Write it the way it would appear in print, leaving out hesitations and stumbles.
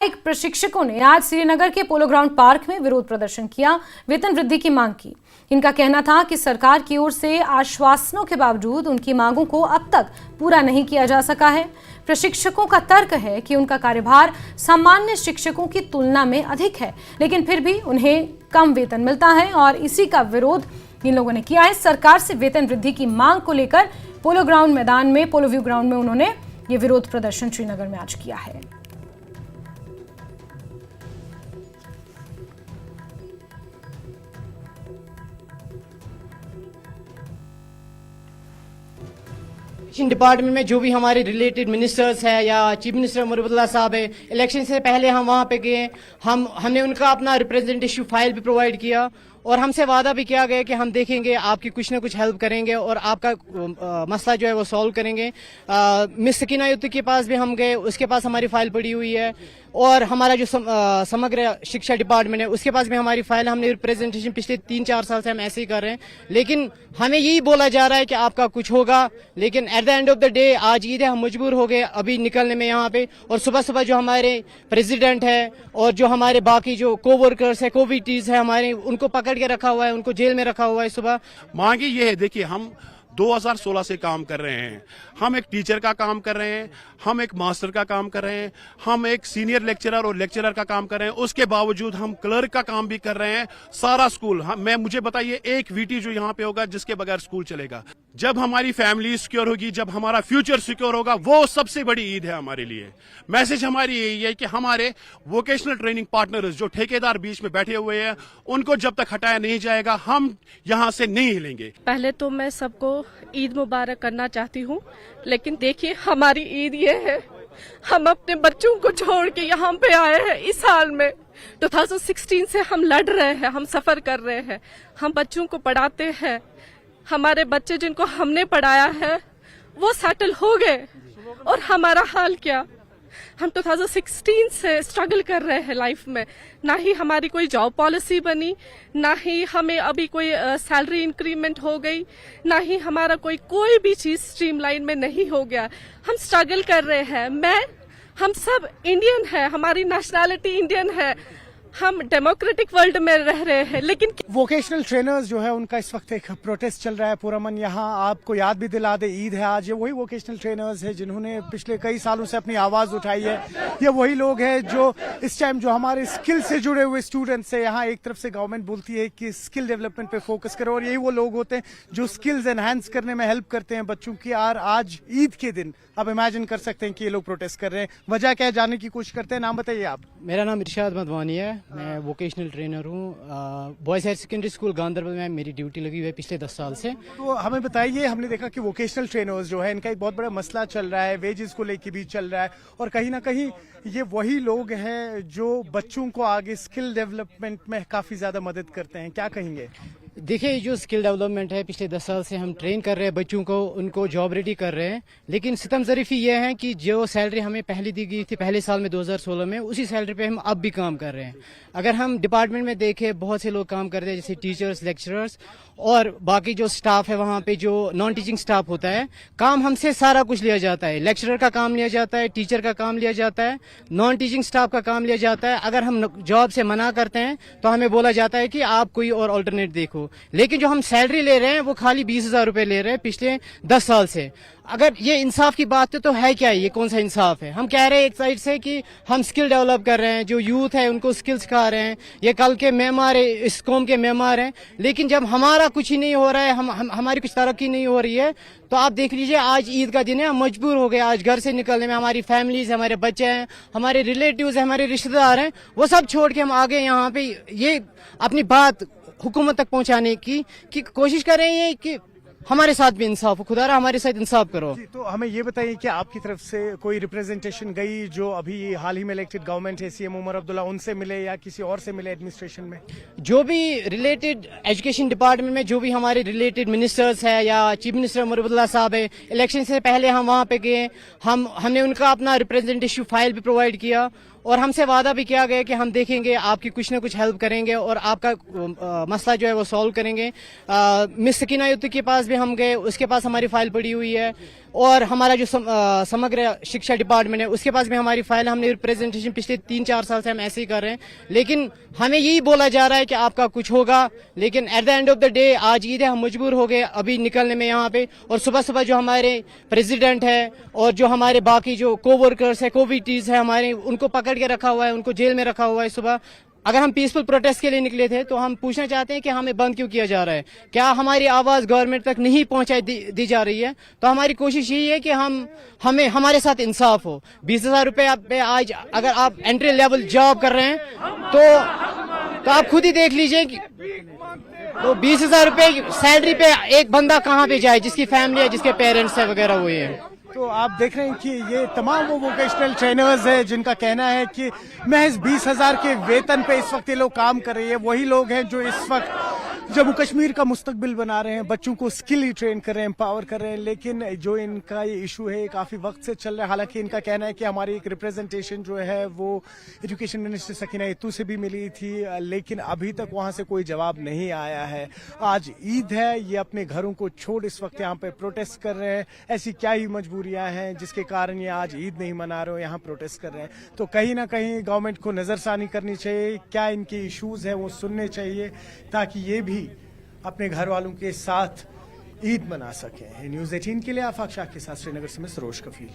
एक प्रशिक्षकों ने आज श्रीनगर के पोलो ग्राउंड पार्क में विरोध प्रदर्शन किया, वेतन वृद्धि की मांग की। इनका कहना था कि सरकार की ओर से आश्वासनों के बावजूद उनकी मांगों को अब तक पूरा नहीं किया जा सका है। प्रशिक्षकों का तर्क है कि उनका कार्यभार सामान्य शिक्षकों की तुलना में अधिक है, लेकिन फिर भी उन्हें कम वेतन मिलता है और इसी का विरोध इन लोगों ने किया है। सरकार से वेतन वृद्धि की मांग को लेकर पोलो ग्राउंड मैदान में, पोलो व्यू ग्राउंड में उन्होंने ये विरोध प्रदर्शन श्रीनगर में आज किया है। डिपार्टमेंट में जो भी हमारे रिलेटेड मिनिस्टर्स है या चीफ मिनिस्टर उमर अब्दुल्ला साहब है, इलेक्शन से पहले हम वहाँ पे गए, हमने उनका अपना रिप्रेजेंटेटिव फाइल भी प्रोवाइड किया और हमसे वादा भी किया गया कि हम देखेंगे, आपकी कुछ ना कुछ हेल्प करेंगे और आपका मसला जो है वो सॉल्व करेंगे। मिस सकीना युति के पास भी हम गए, उसके पास हमारी फाइल पड़ी हुई है और हमारा जो समग्र शिक्षा डिपार्टमेंट है उसके पास भी हमारी फाइल, हमने रिप्रेजेंटेशन पिछले 3-4 साल से हम ऐसे ही कर रहे हैं, लेकिन हमें यही बोला जा रहा है कि आपका कुछ होगा। लेकिन at the end of the day आज ईद है, हम मजबूर हो गए अभी निकलने में यहाँ पे, और सुबह सुबह जो हमारे प्रेसिडेंट है और जो हमारे बाकी जो को वर्कर्स है, कोविटीज है हमारे, उनको पकड़ के रखा हुआ है, उनको जेल में रखा हुआ है। सुबह मांगी ये है, देखिए हम 2016 से काम कर रहे हैं, हम एक टीचर का काम कर रहे हैं, हम एक मास्टर का काम कर रहे हैं, हम एक सीनियर लेक्चरर और लेक्चरर का काम कर रहे हैं, उसके बावजूद हम क्लर्क का काम भी कर रहे हैं। सारा स्कूल मुझे बताइए एक वीटी जो यहाँ पे होगा जिसके बगैर स्कूल चलेगा? जब हमारी फैमिली सिक्योर होगी, जब हमारा फ्यूचर सिक्योर होगा, वो सबसे बड़ी ईद है हमारे लिए। मैसेज हमारी यही है कि हमारे वोकेशनल ट्रेनिंग पार्टनर्स जो ठेकेदार बीच में बैठे हुए हैं, उनको जब तक हटाया नहीं जाएगा हम यहाँ से नहीं हिलेंगे। पहले तो मैं सबको ईद मुबारक करना चाहती हूँ, लेकिन देखिए हमारी ईद ये है, हम अपने बच्चों को छोड़ के यहाँ पे आए हैं। इस साल में 2016 से हम लड़ रहे हैं, हम सफर कर रहे हैं, हम बच्चों को पढ़ाते हैं। हमारे बच्चे जिनको हमने पढ़ाया है वो सेटल हो गए और हमारा हाल क्या? हम 2016 से स्ट्रगल कर रहे हैं लाइफ में, ना ही हमारी कोई जॉब पॉलिसी बनी, ना ही हमें अभी कोई सैलरी इंक्रीमेंट हो गई, ना ही हमारा कोई भी चीज स्ट्रीमलाइन में नहीं हो गया। हम स्ट्रगल कर रहे हैं। हम सब इंडियन है, हमारी नेशनैलिटी इंडियन है, हम डेमोक्रेटिक वर्ल्ड में रह रहे हैं, लेकिन वोकेशनल ट्रेनर्स जो है उनका इस वक्त एक प्रोटेस्ट चल रहा है पूरा मन। यहाँ आपको याद भी दिला दे, ईद है आज। ये वही वोकेशनल ट्रेनर्स है जिन्होंने पिछले कई सालों से अपनी आवाज उठाई है। ये वही लोग हैं जो इस टाइम जो हमारे स्किल से जुड़े हुए स्टूडेंट्स है, यहाँ एक तरफ से गवर्नमेंट बोलती है कि स्किल डेवलपमेंट पे फोकस करो, और यही वो लोग होते हैं जो स्किल्स एनहांस करने में हेल्प करते हैं बच्चों की। और आज ईद के दिन आप इमेजिन कर सकते हैं कि ये लोग प्रोटेस्ट कर रहे हैं। वजह क्या है, जानने की कोशिश करते हैं। नाम बताइए आप। मेरा नाम इरशाद मधवानी है, मैं वोकेशनल ट्रेनर हूँ। Boys higher secondary school Ganderbal में मेरी ड्यूटी लगी हुई है पिछले 10 साल से। तो हमें बताइए, हमने देखा कि वोकेशनल ट्रेनर्स जो है इनका एक बहुत बड़ा मसला चल रहा है, वेजेस को लेके भी चल रहा है, और कहीं ना कहीं ये वही लोग हैं जो बच्चों को आगे स्किल डेवलपमेंट में काफी ज्यादा मदद करते हैं। क्या कहेंगे? देखिए, जो स्किल डेवलपमेंट है पिछले 10 साल से हम ट्रेन कर रहे हैं बच्चों को, उनको जॉब रेडी कर रहे हैं, लेकिन सितम ज़रीफ़ी ये है कि जो सैलरी हमें पहले दी गई थी पहले साल में 2016 में, उसी सैलरी पे हम अब भी काम कर रहे हैं। अगर हम डिपार्टमेंट में देखें, बहुत से लोग काम करते हैं जैसे टीचर्स, लेक्चरर्स और बाकी जो स्टाफ है, वहाँ पे जो नॉन टीचिंग स्टाफ होता है, काम हमसे सारा कुछ लिया जाता है। लेक्चरर का काम लिया जाता है, टीचर का काम लिया जाता है, नॉन टीचिंग स्टाफ का काम लिया जाता है। अगर हम जॉब से मना करते हैं तो हमें बोला जाता है कि आप कोई और ऑल्टरनेट देखो। लेकिन जो हम सैलरी ले रहे हैं वो खाली 20,000 रुपए ले रहे हैं पिछले 10 साल से। अगर ये इंसाफ की बात है तो है क्या, ये कौन सा इंसाफ है? हम कह रहे हैं एक साइड से कि हम स्किल डेवलप कर रहे हैं, जो यूथ है उनको स्किल सिखा रहे हैं, ये कल के मेमार है, इस कौम के मेमार हैं, लेकिन जब हमारा कुछ ही नहीं हो रहा है, हमारी कुछ तरक्की नहीं हो रही है, तो आप देख लीजिए आज ईद का दिन है, हम मजबूर हो गए आज घर से निकलने में। हमारी फैमिलीज, हमारे बच्चे हैं, हमारे रिलेटिव्स हैं, हमारे रिश्तेदार हैं, वो सब छोड़ के हम आ गए यहाँ पे। ये अपनी बात हुकूमत तक पहुंचाने की कोशिश कर रहे हैं कि हमारे साथ भी इंसाफ हो, खुदारा हमारे साथ इंसाफ करो। तो हमें ये बताइए कि आपकी तरफ से कोई रिप्रेजेंटेशन गई, जो अभी हाल ही में इलेक्टेड गवर्नमेंट है, सीएम उमर अब्दुल्ला, उनसे मिले या किसी और से मिले एडमिनिस्ट्रेशन में? जो भी रिलेटेड एजुकेशन डिपार्टमेंट में जो भी हमारे रिलेटेड मिनिस्टर्स है या चीफ मिनिस्टर उमर अब्दुल्ला साहब है, इलेक्शन से पहले हम वहाँ पे गए, हमने उनका अपना रिप्रेजेंटेटिव फाइल भी प्रोवाइड किया और हमसे वादा भी किया गया कि हम देखेंगे, आपकी कुछ ना कुछ हेल्प करेंगे और आपका मसला जो है वो सॉल्व करेंगे। मिस सकीना युक्ति के पास भी हम गए, उसके पास हमारी फाइल पड़ी हुई है, और हमारा जो समग्र शिक्षा डिपार्टमेंट है उसके पास भी हमारी फाइल, हमने रिप्रेजेंटेशन पिछले 3-4 साल से हम ऐसे ही कर रहे हैं, लेकिन हमें यही बोला जा रहा है कि आपका कुछ होगा। लेकिन at the end of the day आज ईद है, हम मजबूर हो गए अभी निकलने में यहाँ पे, और सुबह सुबह जो हमारे प्रेसिडेंट है और जो हमारे बाकी जो कोवर्कर्स है, कोविटीज है हमारे, उनको पकड़ के रखा हुआ है, उनको जेल में रखा हुआ है। सुबह अगर हम पीसफुल प्रोटेस्ट के लिए निकले थे तो हम पूछना चाहते हैं कि हमें बंद क्यों किया जा रहा है, क्या हमारी आवाज गवर्नमेंट तक नहीं पहुंचाई दी जा रही है? तो हमारी कोशिश यही है कि हमें हमारे साथ इंसाफ हो। 20,000 रुपए पे आज अगर आप एंट्री लेवल जॉब कर रहे हैं तो आप खुद ही देख लीजिए कि तो 20,000 रुपए सैलरी पे एक बंदा कहाँ पे जाए जिसकी फैमिली है, जिसके पेरेंट्स है वगैरह हुए हैं। तो आप देख रहे हैं कि ये तमाम वो वोकेशनल ट्रेनर्स हैं जिनका कहना है कि महज 20,000 के वेतन पे इस वक्त ये लोग काम कर रही है। वही लोग हैं जो इस वक्त जम्मू कश्मीर का मुस्तकबिल बना रहे हैं, बच्चों को स्किल ट्रेन कर रहे हैं, एम्पावर कर रहे हैं। लेकिन जो इनका ये इशू है काफी वक्त से चल रहा है। हालांकि इनका कहना है कि हमारी एक रिप्रेजेंटेशन जो है वो एजुकेशन मिनिस्टर सकीना युक्ति से भी मिली थी, लेकिन अभी तक वहां से कोई जवाब नहीं आया है। आज ईद है, ये अपने घरों को छोड़ इस वक्त यहाँ पे प्रोटेस्ट कर रहे हैं। ऐसी क्या ही मजबूरियां हैं जिसके कारण ये आज ईद नहीं मना रहे हो, यहाँ प्रोटेस्ट कर रहे हैं। तो कहीं ना कहीं गवर्नमेंट को नजरसानी करनी चाहिए, क्या इनके इश्यूज है वो सुनने चाहिए, ताकि ये भी अपने घर वालों के साथ ईद मना सकें। न्यूज़ 18 के लिए आफाक शाह के साथ श्रीनगर से मैं सरोज कफील।